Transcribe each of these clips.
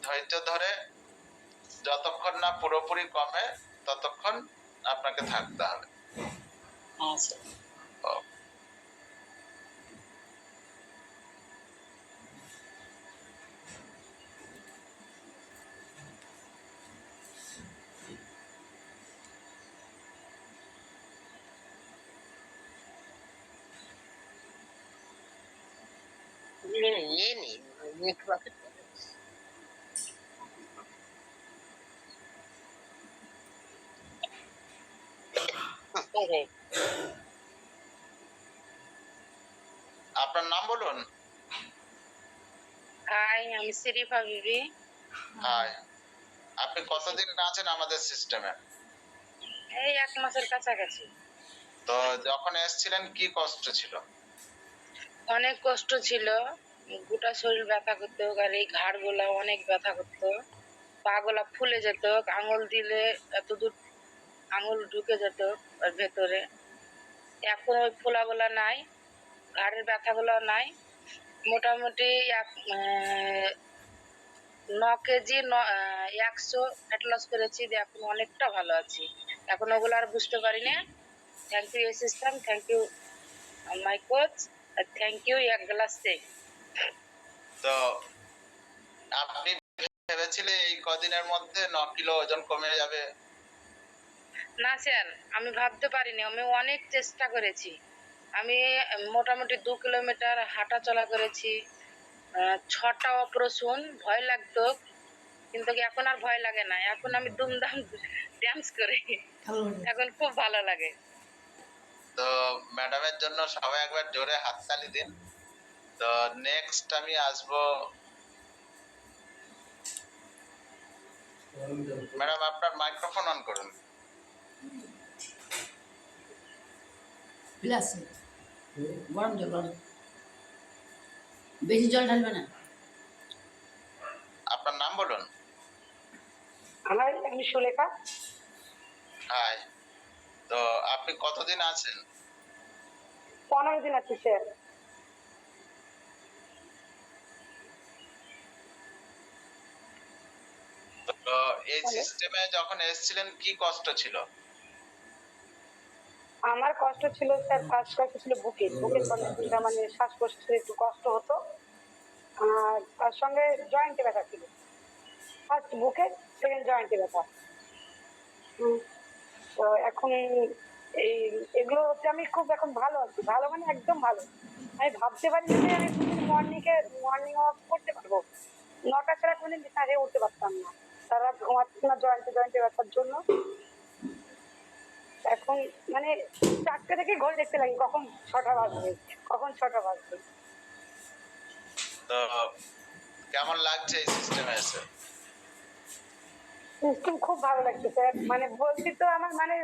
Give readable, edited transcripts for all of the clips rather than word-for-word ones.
ধৈর্য ধরে যতক্ষণ না পুরোপুরি কমে ততক্ষণ আপনাকে থাকতে হবে। আচ্ছা। আপনার নাম বলুন। হাই, আমি শরীফা বিবি। হাই, আপনি কতদিন আছেন আমাদের সিস্টেমে? এই 1 মাসের কাছাকাছি। তো যখন এসেছিলেন কি কষ্ট ছিল? অনেক কষ্ট ছিল, গোটা শরীর ব্যথা করতো, আর এই ঘাড়গুলা অনেক ব্যথা করতো, পা গুলা ফুলে যেত, আঙুল দিলে এত দূর আঙুল ঢুকে যেত ওর ভেতরে। এখন ওই ফোলাগুলা নাই, ঘাড়ের ব্যথাগুলো নাই। মোটামুটি 9 কেজি 100 ফ্যাট লস করেছি, এখন অনেকটা ভালো আছি। এখন ওগুলো আর বুঝতে পারি না। Thank you system, thank you my coach, thank you 1 glass tech. তো আপনি ভেবেছিলেন এই কদিনের মধ্যে 9 কিলো ওজন কমে যাবে? না স্যার, আমি ভাবতে পারিনি। আমি অনেক চেষ্টা করেছি। আমি মোটামুটি 2 কিলোমিটার হাঁটা চলা করেছি, 6টা অপারেশন, ভয় লাগতো, কিন্তু এখন আর ভয় লাগে না। এখন আমি দুমদাম ড্যান্স করি, এখন খুব ভালো লাগে। তো ম্যাডামের জন্য সবাই একবার জোরে হাততালি দিন। তো নেক্সট আমি আসবো। ম্যাডাম আপনার মাইক্রোফোন অন করুন। গ্লাসে গরম জল, গরম, বেশি জল ঢালবে না। আপনার নাম বলুন। আমি সুলেখা। হাই, তো আপনি কতদিন আছেন? 15 দিন আছি স্যার। তো এই সিস্টেমে যখন এসেছিলেন কি কষ্ট ছিল? আমার কষ্ট ছিল স্যার, ফার্স্ট কষ্ট ছিল বুকের কন্ডিশনটা, মানে শ্বাস প্রশ্বাসের একটু কষ্ট হতো, আর তার সঙ্গে জয়েন্টে ব্যথা ছিল। ফার্স্ট বুকে, সেকেন্ড জয়েন্টে ব্যথা। তো এখন এগুলো হচ্ছে, আমি খুব এখন ভালো আছি, ভালো মানে একদম ভালো। আমি ভাবতে পারি যে আমি মর্নিং ওয়াক করতে পারবো। 9টা ছাড়া কোনদিন বিছানা থেকে উঠতে পারতাম না, তারা ঘুমাচ্ছে না জয়েন্টে ব্যথার জন্য। এখন মানে 4টে থেকে ঘড়ি দেখতে লাগি কখন 6টা বাজবে। তো কেমন লাগছে এই সিস্টেমে এসে? সিস্টেম খুব ভালো লাগছে স্যার, মানে বলছি তো, আমার মানে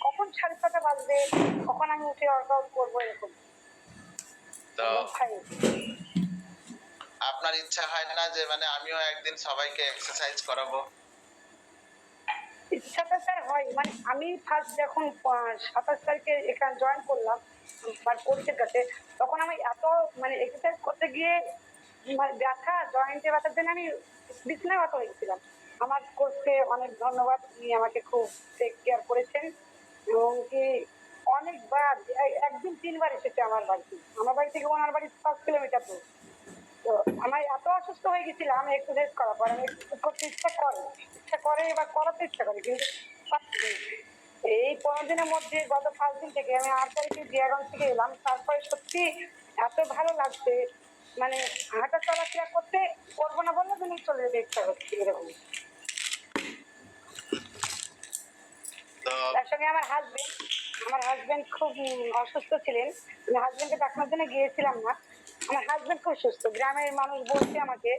কখন 6:30টা বাজবে, কখন আমি উঠে ওয়ার্কআউট করবো, এরকম। তো আপনার ইচ্ছা হয় না যে মানে আমিও একদিন সবাইকে এক্সারসাইজ করাবো? ইচ্ছাটা স্যার হয়, মানে আমি ফার্স্ট যখন 27 তারিখে এখানে জয়েন করলাম আমার কোচের কাছে, তখন আমি এত মানে এক্সারসাইজ করতে গিয়ে মানে ব্যথা, জয়েন্টে ব্যথার জন্য আমি বিছানায় ব্যথা হয়ে গেছিলাম। আমার কোচকে অনেক ধন্যবাদ, উনি আমাকে খুব টেক কেয়ার করেছেন, এবং কি অনেকবার, একদিন 3বার এসেছে আমার বাড়ি থেকে ওনার বাড়ি 5 কিলোমিটার দূর। তো আমার এত অসুস্থ হয়ে গেছিলাম, আমি এক্সারসাইজ করার পর আমি করতে ইচ্ছা করে বা করাতে ইচ্ছা করে, কিন্তু এই 15 দিনের মধ্যে গত 5 দিন থেকে আমি 8 তারিখে জিয়াগঞ্জ থেকে এলাম, তারপরে সত্যি এত ভালো লাগছে, মানে হাঁটা চলাফেরা করবো না বললে তুমি চলে যেতে ইচ্ছা করছে, এরকম। তার সঙ্গে আমার হাজবেন্ড খুব অসুস্থ ছিলেন, আমি হাজবেন্ডকে দেখানোর জন্য গিয়েছিলাম না। আমার হাজবেন্ড খুব সুস্থ, গ্রামের মানুষ বলছে আমাকে,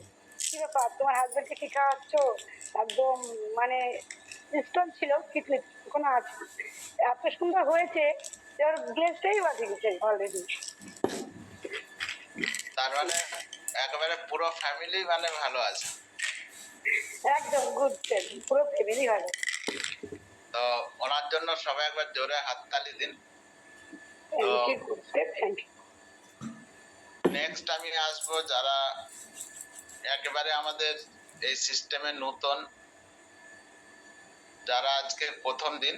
কি ব্যাপার তোমার হাজবেন্ডকে কি খাওয়াচ্ছ, একদম মানে স্টোন ছিল কিডনি, কোনো আছে, এত সুন্দর হয়েছে যে ওর গ্লেজটাই বাজে গেছে অলরেডি। তার মানে একেবারে পুরো ফ্যামিলি মানে ভালো আছে? একদম গুড, পুরো ফ্যামিলি ভালো। তো ওনার জন্য সবাই একবার জোরে হাততালি দিন। নেক্সট আমি আসবো যারা একেবারে আমাদের এই সিস্টেমে নতুন যারা আজকে প্রথম দিন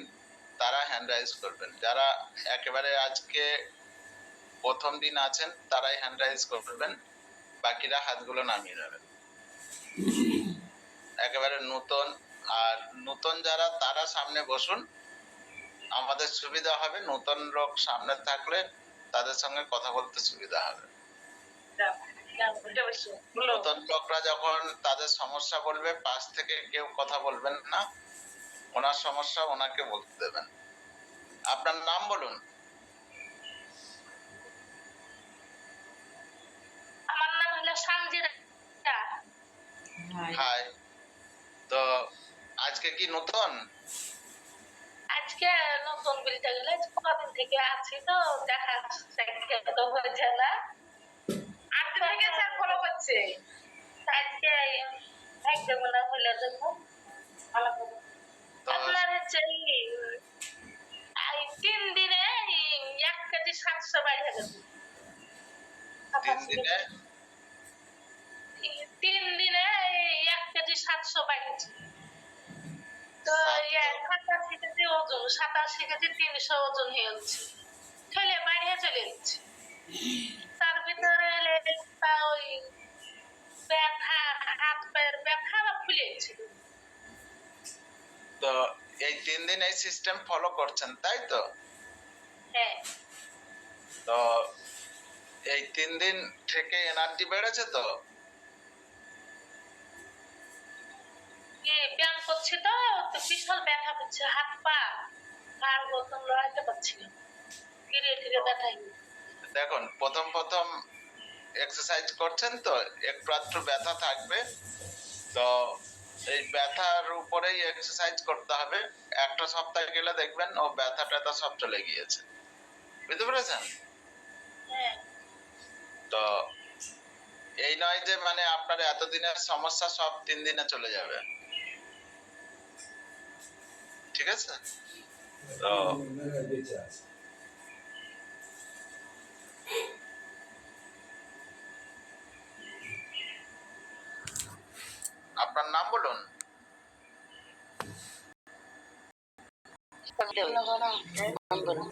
তারা হ্যান্ড রাইজ করবেন, যারা একেবারে আজকে প্রথম দিন আছেন তারাই হ্যান্ড রাইজ করবেন, বাকিরা হাতগুলো নামিয়ে নেবেন। একেবারে নতুন আর নতুন যারা তারা সামনে বসুন, আমাদের সুবিধা হবে। নতুন লোক সামনে থাকলে তাদের সঙ্গে কথা বলতে সুবিধা হবে। নতুন লোকরা যখন তাদের সমস্যা বলবে, পাশ থেকে কেউ কথা বলবেন না, ওনার সমস্যা ওনাকে বলতে দেবেন। আপনার নাম বলুন। আমার নাম হলো সানজিদা। হাই, তো আজকে কি নতুন? আজকে নতুন বলতে গেলে কদিন থেকে আছি তো দেখা তো হয়েছে না, আজকে থেকে স্যার ফলো করছে। আজকে ভাগ্য মনে হলে দেখো ভালো খবর। তো আপনার হচ্ছে এই 3 দিনে 1 কেজি 700 বাইরে গেছে। 3 দিনে 3 দিনে 1 কেজি 700 বাইরেছে। তো 87 কেজি ওজন, 87 কেজি 300 ওজন হয়ে যাচ্ছে, ঠেলে বাইরে চলে যাচ্ছে। তার ভিতরে ওই ব্যথা, হাত পায়ের ব্যথা বা ফুলেছিল। তো এই 3 দিন এই সিস্টেম ফলো করছেন, তাই তো? হ্যাঁ, তো এই 3 দিন থেকে এনার্জি বেড়েছে তো? ব্যায়াম করছি তো বিশাল ব্যথা করছে, হাত পা আর বোতল লড়াইতে পারছি না, ধীরে ধীরে ব্যথা। দেখুন, প্রথম প্রথম এক্সারসাইজ করছেন তো একটু আধটু ব্যথা থাকবে, তো এই ব্যথার উপরেই এক্সারসাইজ করতে হবে। একটা সপ্তাহ গেলে দেখবেন ও ব্যথা ট্যাথা সব চলে গিয়েছে। বুঝতে পেরেছেন? হ্যাঁ, তো এই নয় যে মানে আপনার এতদিনের সমস্যা সব 3 দিনে চলে যাবে, ঠিক আছে? তো আপনার নাম বলুন। বলো।